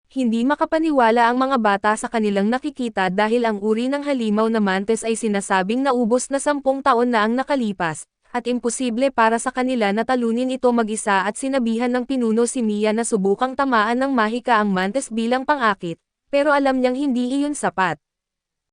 Hindi makapaniwala ang mga bata sa kanilang nakikita dahil ang uri ng halimaw na mantis ay sinasabing naubos na 10 taon na ang nakalipas, at imposible para sa kanila na talunin ito mag-isa at sinabihan ng pinuno si Mia na subukang tamaan ng mahika ang mantis bilang pangakit, pero alam niyang hindi iyon sapat.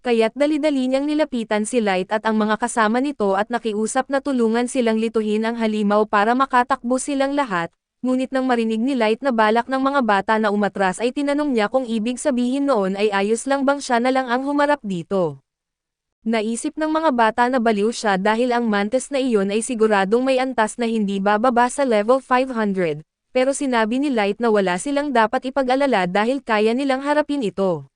Kaya't dali-dali niyang nilapitan si Light at ang mga kasama nito at nakiusap na tulungan silang lituhin ang halimaw para makatakbo silang lahat. Ngunit nang marinig ni Light na balak ng mga bata na umatras ay tinanong niya kung ibig sabihin noon ay ayos lang bang siya na lang ang humarap dito. Naisip ng mga bata na baliw siya dahil ang mantis na iyon ay siguradong may antas na hindi bababa sa level 500, pero sinabi ni Light na wala silang dapat ipag-alala dahil kaya nilang harapin ito.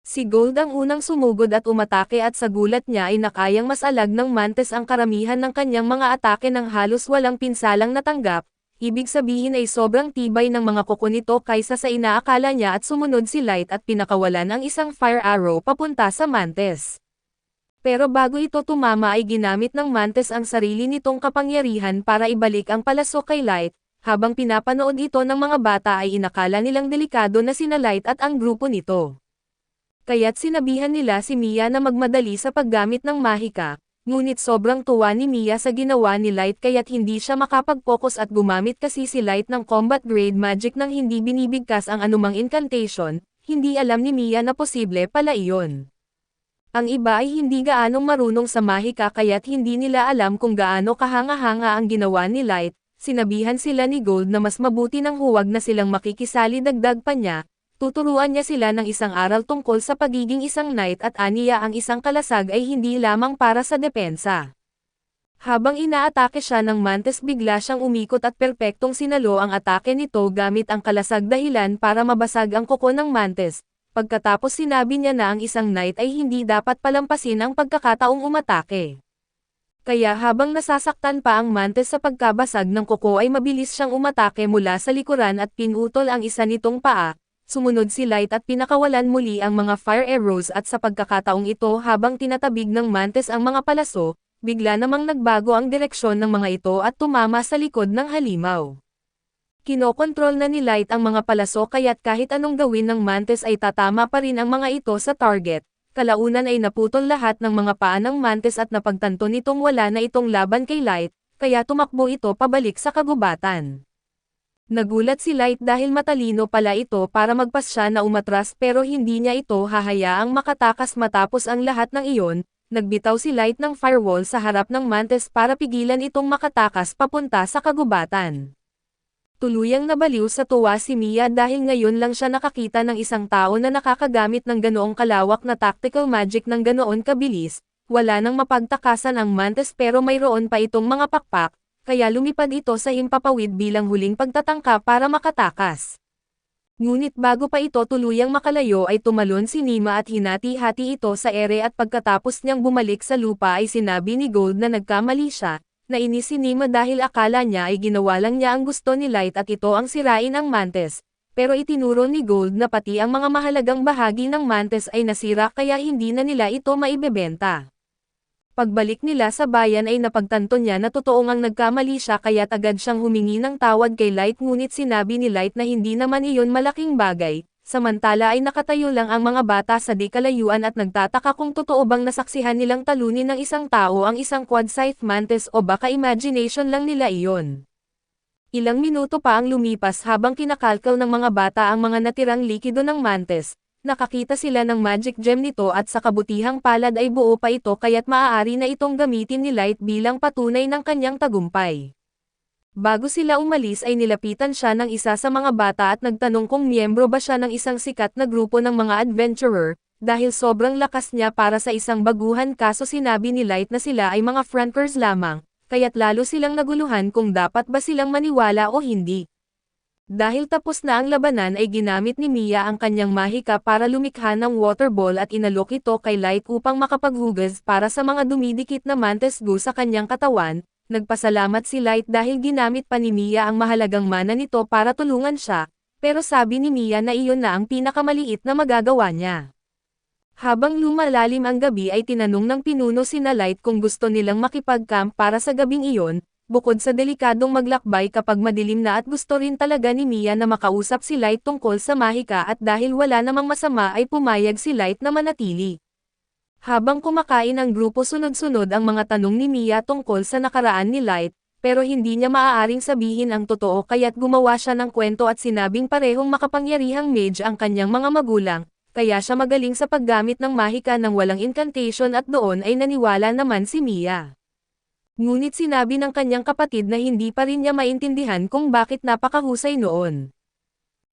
Si Gold ang unang sumugod at umatake at sa gulat niya ay nakayang masalag ng mantis ang karamihan ng kanyang mga atake ng halos walang pinsalang natanggap. Ibig sabihin ay sobrang tibay ng mga kuko nito kaysa sa inaakala niya at sumunod si Light at pinakawalan ang isang fire arrow papunta sa mantis. Pero bago ito tumama ay ginamit ng mantis ang sarili nitong kapangyarihan para ibalik ang palasok kay Light. Habang pinapanood ito ng mga bata ay inakala nilang delikado na sina Light at ang grupo nito. Kaya't sinabihan nila si Mia na magmadali sa paggamit ng mahika. Ngunit sobrang tuwa ni Mia sa ginawa ni Light kaya't hindi siya makapag-focus at gumamit kasi si Light ng combat grade magic nang hindi binibigkas ang anumang incantation, hindi alam ni Mia na posible pala iyon. Ang iba ay hindi gaanong marunong sa mahika kaya't hindi nila alam kung gaano kahanga-hanga ang ginawa ni Light, sinabihan sila ni Gold na mas mabuti nang huwag na silang makikisali dagdag pa niya. Tuturuan niya sila ng isang aral tungkol sa pagiging isang knight at aniya ang isang kalasag ay hindi lamang para sa depensa. Habang inaatake siya ng mantis bigla siyang umikot at perpektong sinalo ang atake nito gamit ang kalasag dahilan para mabasag ang kuko ng mantis. Pagkatapos sinabi niya na ang isang knight ay hindi dapat palampasin ang pagkakataong umatake. Kaya habang nasasaktan pa ang mantis sa pagkabasag ng kuko ay mabilis siyang umatake mula sa likuran at pinutol ang isa nitong paa. Sumunod si Light at pinakawalan muli ang mga fire arrows at sa pagkakataong ito habang tinatabig ng mantis ang mga palaso, bigla namang nagbago ang direksyon ng mga ito at tumama sa likod ng halimaw. Kinokontrol na ni Light ang mga palaso kaya't kahit anong gawin ng mantis ay tatama pa rin ang mga ito sa target. Kalaunan ay naputol lahat ng mga paa ng mantis at napagtanto nitong wala na itong laban kay Light, kaya tumakbo ito pabalik sa kagubatan. Nagulat si Light dahil matalino pala ito para magpasya na umatras pero hindi niya ito hahayaang makatakas matapos ang lahat ng iyon. Nagbitaw si Light ng firewall sa harap ng mantis para pigilan itong makatakas papunta sa kagubatan. Tuluyang nabaliw sa tuwa si Mia dahil ngayon lang siya nakakita ng isang tao na nakakagamit ng ganoong kalawak na tactical magic ng ganoon kabilis. Wala nang mapagtakasan ang mantis pero mayroon pa itong mga pakpak. Kaya lumipad ito sa himpapawid bilang huling pagtatangka para makatakas. Ngunit bago pa ito tuluyang makalayo ay tumalon si Nima at hinati-hati ito sa ere at pagkatapos niyang bumalik sa lupa ay sinabi ni Gold na nagkamali siya. Nainis si Nima dahil akala niya ay ginawa lang niya ang gusto ni Light at ito ang sirain ang mantis. Pero itinuro ni Gold na pati ang mga mahalagang bahagi ng mantis ay nasira kaya hindi na nila ito maibebenta. Pagbalik nila sa bayan ay napagtanto niya na totoo ngang nagkamali siya kaya't agad siyang humingi ng tawad kay Light ngunit sinabi ni Light na hindi naman iyon malaking bagay, samantala ay nakatayo lang ang mga bata sa di kalayuan at nagtataka kung totoo bang nasaksihan nilang talunin ng isang tao ang isang quad-scythe mantis o baka imagination lang nila iyon. Ilang minuto pa ang lumipas habang kinakalkal ng mga bata ang mga natirang likido ng mantis. Nakakita sila ng magic gem nito at sa kabutihang palad ay buo pa ito kaya't maaari na itong gamitin ni Light bilang patunay ng kanyang tagumpay. Bago sila umalis ay nilapitan siya ng isa sa mga bata at nagtanong kung miyembro ba siya ng isang sikat na grupo ng mga adventurer, dahil sobrang lakas niya para sa isang baguhan kaso sinabi ni Light na sila ay mga fronters lamang, kaya't lalo silang naguluhan kung dapat ba silang maniwala o hindi. Dahil tapos na ang labanan ay ginamit ni Mia ang kanyang mahika para lumikha ng water ball at inalok ito kay Light upang makapaghugas para sa mga dumidikit na mantis goo sa kanyang katawan. Nagpasalamat si Light dahil ginamit pa ni Mia ang mahalagang mana nito para tulungan siya, pero sabi ni Mia na iyon na ang pinakamaliit na magagawa niya. Habang lumalalim ang gabi ay tinanong ng pinuno sina Light kung gusto nilang makipag-camp para sa gabing iyon, bukod sa delikadong maglakbay kapag madilim na at gusto rin talaga ni Mia na makausap si Light tungkol sa Mahika at dahil wala namang masama ay pumayag si Light na manatili. Habang kumakain ang grupo sunod-sunod ang mga tanong ni Mia tungkol sa nakaraan ni Light, pero hindi niya maaaring sabihin ang totoo kaya't gumawa siya ng kwento at sinabing parehong makapangyarihang mage ang kanyang mga magulang, kaya siya magaling sa paggamit ng Mahika ng walang incantation at doon ay naniwala naman si Mia. Ngunit sinabi ng kanyang kapatid na hindi pa rin niya maintindihan kung bakit napakahusay noon.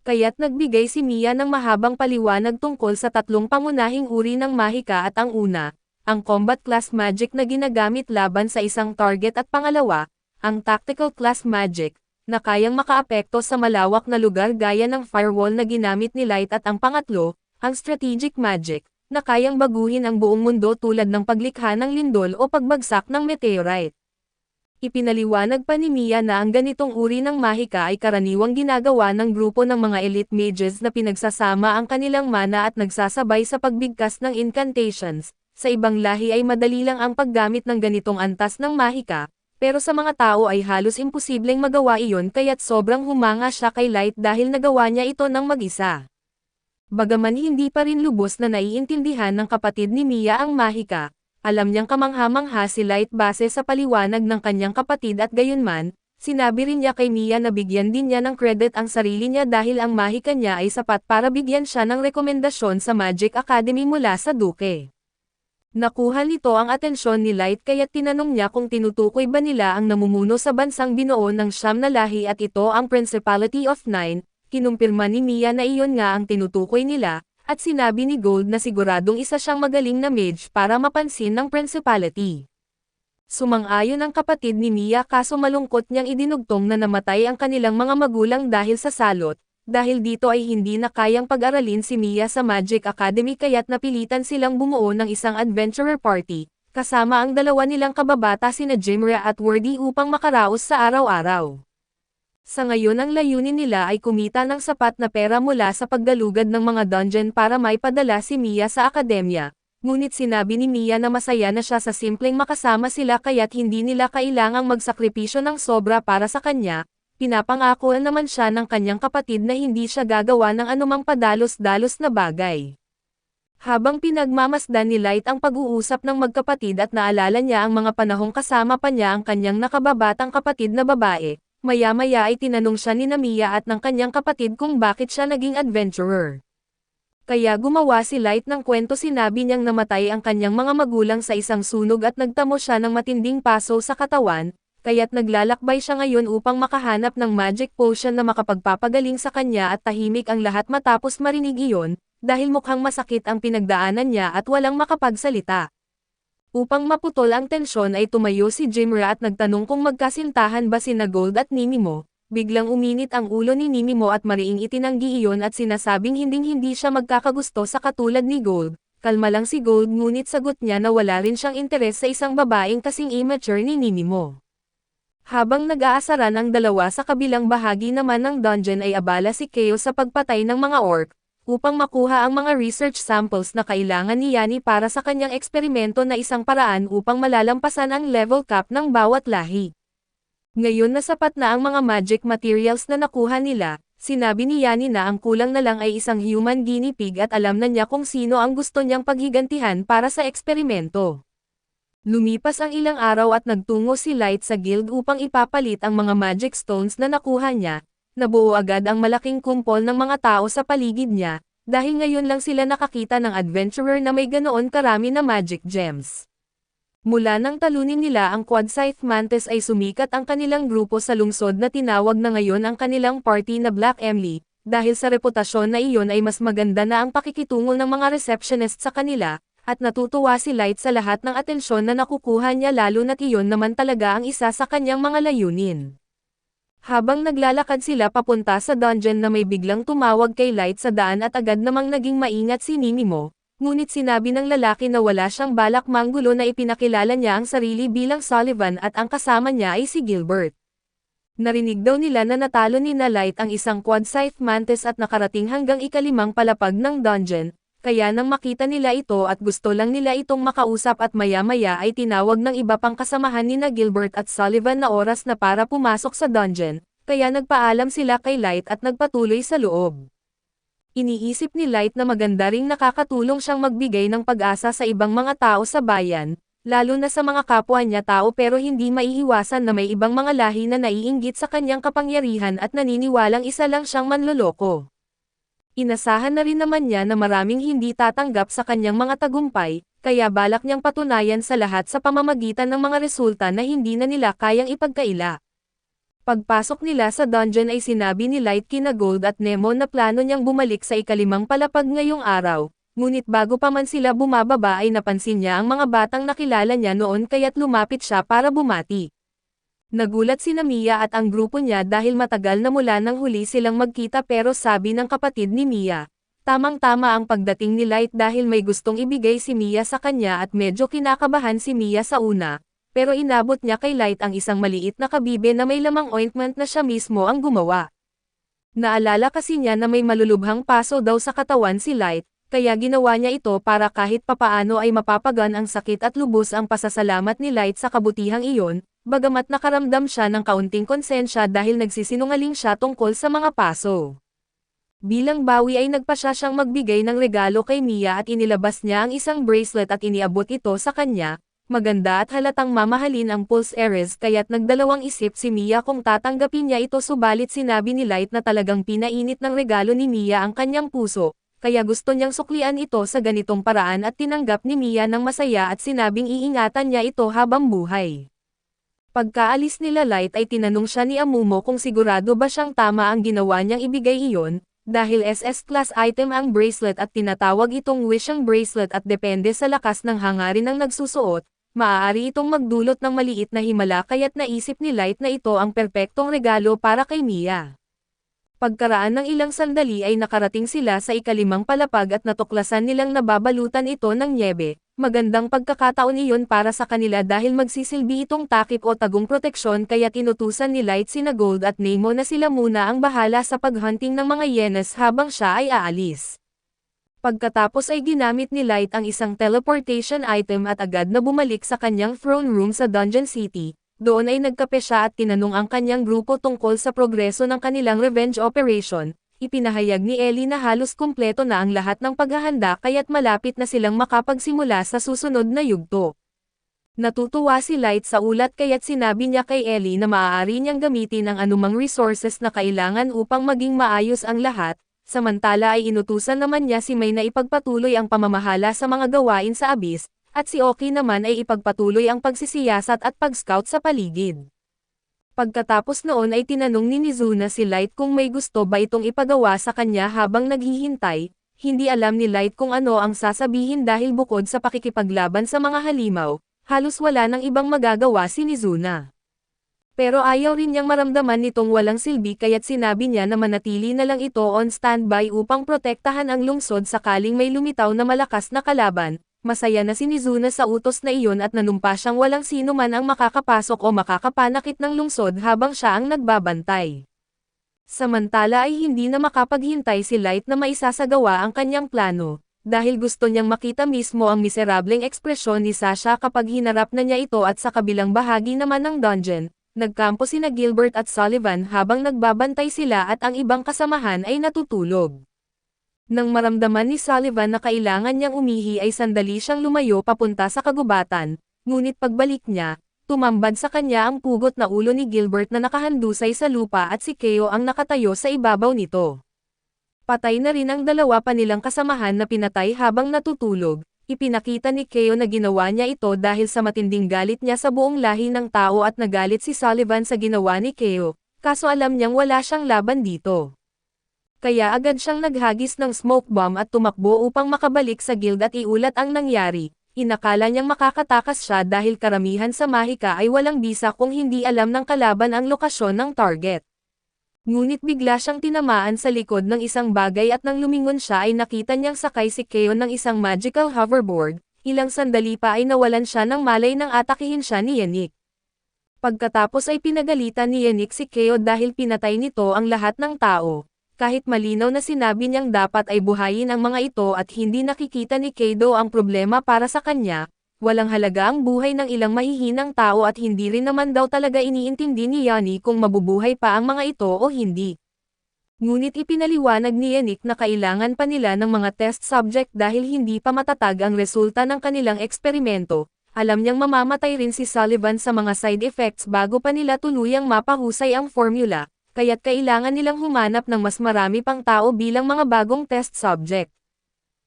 Kaya't nagbigay si Mia ng mahabang paliwanag tungkol sa tatlong pangunahing uri ng Mahika at ang una, ang combat class magic na ginagamit laban sa isang target at pangalawa, ang tactical class magic, na kayang makaapekto sa malawak na lugar gaya ng firewall na ginamit ni Light at ang pangatlo, ang strategic magic, na kayang baguhin ang buong mundo tulad ng paglikha ng lindol o pagbagsak ng meteorite. Ipinaliwanag pa ni Mia na ang ganitong uri ng Mahika ay karaniwang ginagawa ng grupo ng mga elite mages na pinagsasama ang kanilang mana at nagsasabay sa pagbigkas ng incantations. Sa ibang lahi ay madali lang ang paggamit ng ganitong antas ng Mahika, pero sa mga tao ay halos imposibleng magawa iyon kaya't sobrang humanga siya kay Light dahil nagawa niya ito ng mag-isa. Bagaman hindi pa rin lubos na naiintindihan ng kapatid ni Mia ang Mahika, alam niyang kamangha-mangha si Light base sa paliwanag ng kanyang kapatid at gayunman, sinabi rin niya kay Mia na bigyan din niya ng credit ang sarili niya dahil ang Mahika niya ay sapat para bigyan siya ng rekomendasyon sa Magic Academy mula sa Duke. Nakuha nito ang atensyon ni Light kaya't tinanong niya kung tinutukoy ba nila ang namumuno sa bansang binuo ng siyam na lahi at ito ang Principality of Nine, kinumpirma ni Mia na iyon nga ang tinutukoy nila, at sinabi ni Gold na siguradong isa siyang magaling na mage para mapansin ng Principality. Sumang-ayon ang kapatid ni Mia kaso malungkot niyang idinugtong na namatay ang kanilang mga magulang dahil sa salot, dahil dito ay hindi na kayang pag-aralin si Mia sa Magic Academy kaya't napilitan silang bumuo ng isang adventurer party, kasama ang dalawa nilang kababata sina Jimra at Wordy upang makaraos sa araw-araw. Sa ngayon ang layunin nila ay kumita ng sapat na pera mula sa paggalugad ng mga dungeon para maipadala si Mia sa akademya, ngunit sinabi ni Mia na masaya na siya sa simpleng makasama sila kaya't hindi nila kailangang magsakripisyo ng sobra para sa kanya, pinapangako naman siya ng kanyang kapatid na hindi siya gagawa ng anumang padalos-dalos na bagay. Habang pinagmamasdan ni Light ang pag-uusap ng magkapatid at naalala niya ang mga panahong kasama pa niya ang kanyang nakababatang kapatid na babae, maya-maya ay tinanong siya ni Mia at ng kanyang kapatid kung bakit siya naging adventurer. Kaya gumawa si Light ng kwento sinabi niyang namatay ang kanyang mga magulang sa isang sunog at nagtamo siya ng matinding paso sa katawan, kaya't naglalakbay siya ngayon upang makahanap ng magic potion na makapagpapagaling sa kanya at tahimik ang lahat matapos marinig iyon, dahil mukhang masakit ang pinagdaanan niya at walang makapagsalita. Upang maputol ang tensyon ay tumayo si Jimra at nagtanong kung magkasintahan ba sina Gold at Nimimo. Biglang uminit ang ulo ni Nimimo at mariing itinanggi iyon at sinasabing hinding-hindi siya magkakagusto sa katulad ni Gold. Kalma lang si Gold ngunit sagot niya na wala rin siyang interes sa isang babaeng kasing immature ni Nimimo. Habang nag-aasaran ang dalawa sa kabilang bahagi naman ng dungeon ay abala si Keo sa pagpatay ng mga orc, upang makuha ang mga research samples na kailangan ni Yani para sa kanyang eksperimento na isang paraan upang malalampasan ang level cap ng bawat lahi. Ngayon na sapat na ang mga magic materials na nakuha nila, sinabi ni Yani na ang kulang na lang ay isang human guinea pig at alam na niya kung sino ang gusto niyang paghigantihan para sa eksperimento. Lumipas ang ilang araw at nagtungo si Light sa guild upang ipapalit ang mga magic stones na nakuha niya. Nabuo agad ang malaking kumpol ng mga tao sa paligid niya, dahil ngayon lang sila nakakita ng adventurer na may ganoon karami na magic gems. Mula nang talunin nila ang Quad Scythe Mantis ay sumikat ang kanilang grupo sa lungsod na tinawag na ngayon ang kanilang party na Black Emily, dahil sa reputasyon na iyon ay mas maganda na ang pakikitungo ng mga receptionist sa kanila, at natutuwa si Light sa lahat ng atensyon na nakukuha niya lalo na't iyon naman talaga ang isa sa kanyang mga layunin. Habang naglalakad sila papunta sa dungeon na may biglang tumawag kay Light sa daan at agad namang naging maingat si Nimimo, ngunit sinabi ng lalaki na wala siyang balak manggulo na ipinakilala niya ang sarili bilang Sullivan at ang kasama niya ay si Gilbert. Narinig daw nila na natalo ni na Light ang isang Quad Scythe Mantis at nakarating hanggang ikalimang palapag ng dungeon, kaya nang makita nila ito at gusto lang nila itong makausap at maya-maya ay tinawag ng iba pang kasamahan nina Gilbert at Sullivan na oras na para pumasok sa dungeon, kaya nagpaalam sila kay Light at nagpatuloy sa loob. Iniisip ni Light na maganda ring nakakatulong siyang magbigay ng pag-asa sa ibang mga tao sa bayan, lalo na sa mga kapwa niya tao pero hindi maiiwasan na may ibang mga lahi na naiinggit sa kanyang kapangyarihan at naniniwalang isa lang siyang manloloko. Inasahan na rin naman niya na maraming hindi tatanggap sa kanyang mga tagumpay, kaya balak niyang patunayan sa lahat sa pamamagitan ng mga resulta na hindi na nila kayang ipagkaila. Pagpasok nila sa dungeon ay sinabi ni Light kina Gold at Nemo na plano niyang bumalik sa ikalimang palapag ngayong araw, ngunit bago pa man sila bumababa ay napansin niya ang mga batang nakilala niya noon kaya't lumapit siya para bumati. Nagulat si Mia at ang grupo niya dahil matagal na mula nang huli silang magkita pero sabi ng kapatid ni Mia, tamang-tama ang pagdating ni Light dahil may gustong ibigay si Mia sa kanya at medyo kinakabahan si Mia sa una, pero inabot niya kay Light ang isang maliit na kabibe na may lamang ointment na siya mismo ang gumawa. Naalala kasi niya na may malulubhang paso daw sa katawan si Light, kaya ginawa niya ito para kahit papaano ay mapapagan ang sakit at lubos ang pasasalamat ni Light sa kabutihang iyon. Bagamat nakaramdam siya ng kaunting konsensya dahil nagsisinungaling siya tungkol sa mga paso. Bilang bawi ay nagpasya siyang magbigay ng regalo kay Mia at inilabas niya ang isang bracelet at iniabot ito sa kanya, maganda at halatang mamahalin ang pulse earrings kaya't nagdalawang isip si Mia kung tatanggapin niya ito subalit sinabi ni Light na talagang pinainit ng regalo ni Mia ang kanyang puso, kaya gusto niyang suklian ito sa ganitong paraan at tinanggap ni Mia ng masaya at sinabing iingatan niya ito habang buhay. Pagkaalis nila Light ay tinanong siya ni Amumo kung sigurado ba siyang tama ang ginawa niyang ibigay iyon, dahil SS-class item ang bracelet at tinatawag itong wishing bracelet at depende sa lakas ng hangarin ng nagsusuot, maaari itong magdulot ng maliit na himala kaya't naisip ni Light na ito ang perpektong regalo para kay Mia. Pagkaraan ng ilang sandali ay nakarating sila sa ikalimang palapag at natuklasan nilang nababalutan ito ng nyebe. Magandang pagkakataon iyon para sa kanila dahil magsisilbi itong takip o tagong proteksyon kaya tinutusan ni Light sina Gold at Nemo na sila muna ang bahala sa paghunting ng mga hyenas habang siya ay aalis. Pagkatapos ay ginamit ni Light ang isang teleportation item at agad na bumalik sa kanyang throne room sa Dungeon City. Doon ay nagkape siya at tinanong ang kanyang grupo tungkol sa progreso ng kanilang revenge operation. Ipinahayag ni Ellie na halos kumpleto na ang lahat ng paghahanda kaya't malapit na silang makapagsimula sa susunod na yugto. Natutuwa si Light sa ulat kaya't sinabi niya kay Ellie na maaari niyang gamitin ang anumang resources na kailangan upang maging maayos ang lahat, samantala ay inutusan naman niya si May na ipagpatuloy ang pamamahala sa mga gawain sa Abyss, at si Oki naman ay ipagpatuloy ang pagsisiyasat at pag-scout sa paligid. Pagkatapos noon ay tinanong ni Mizuna si Light kung may gusto ba itong ipagawa sa kanya habang naghihintay, hindi alam ni Light kung ano ang sasabihin dahil bukod sa pakikipaglaban sa mga halimaw, halos wala nang ibang magagawa si Mizuna. Pero ayaw rin niyang maramdaman nitong walang silbi kaya't sinabi niya na manatili na lang ito on standby upang protektahan ang lungsod sakaling may lumitaw na malakas na kalaban. Masaya na si Mizuna sa utos na iyon at nanumpa siyang walang sino man ang makakapasok o makakapanakit ng lungsod habang siya ang nagbabantay. Samantala ay hindi na makapaghintay si Light na maisasagawa ang kanyang plano, dahil gusto niyang makita mismo ang miserableng ekspresyon ni Sasha kapag hinarap na niya ito at sa kabilang bahagi naman ng dungeon, nagkampo sina Gilbert at Sullivan habang nagbabantay sila at ang ibang kasamahan ay natutulog. Nang maramdaman ni Sullivan na kailangan niyang umihi ay sandali siyang lumayo papunta sa kagubatan, ngunit pagbalik niya, tumambad sa kanya ang pugot na ulo ni Gilbert na nakahandusay sa lupa at si Keo ang nakatayo sa ibabaw nito. Patay na rin ang dalawa pa nilang kasamahan na pinatay habang natutulog. Ipinakita ni Keo na ginawa niya ito dahil sa matinding galit niya sa buong lahi ng tao at nagalit si Sullivan sa ginawa ni Keo, kaso alam niyang wala siyang laban dito. Kaya agad siyang naghagis ng smoke bomb at tumakbo upang makabalik sa guild at iulat ang nangyari. Inakala niyang makakatakas siya dahil karamihan sa Mahika ay walang bisa kung hindi alam ng kalaban ang lokasyon ng target. Ngunit bigla siyang tinamaan sa likod ng isang bagay at nang lumingon siya ay nakita niyang sakay si Keo ng isang magical hoverboard, ilang sandali pa ay nawalan siya ng malay nang atakihin siya ni Yannick. Pagkatapos ay pinagalitan ni Yannick si Keo dahil pinatay nito ang lahat ng tao. kahit malinaw na sinabi niyang dapat ay buhayin ang mga ito at hindi nakikita ni Kaido ang problema para sa kanya, walang halaga ang buhay ng ilang mahihinang tao at hindi rin naman daw talaga iniintindi ni Yanni kung mabubuhay pa ang mga ito o hindi. Ngunit ipinaliwanag ni Yannick na kailangan pa nila ng mga test subject dahil hindi pa matatag ang resulta ng kanilang eksperimento. Alam niyang mamamatay rin si Sullivan sa mga side effects bago pa nila tuluyang mapahusay ang formula, kaya't kailangan nilang humanap ng mas marami pang tao bilang mga bagong test subject.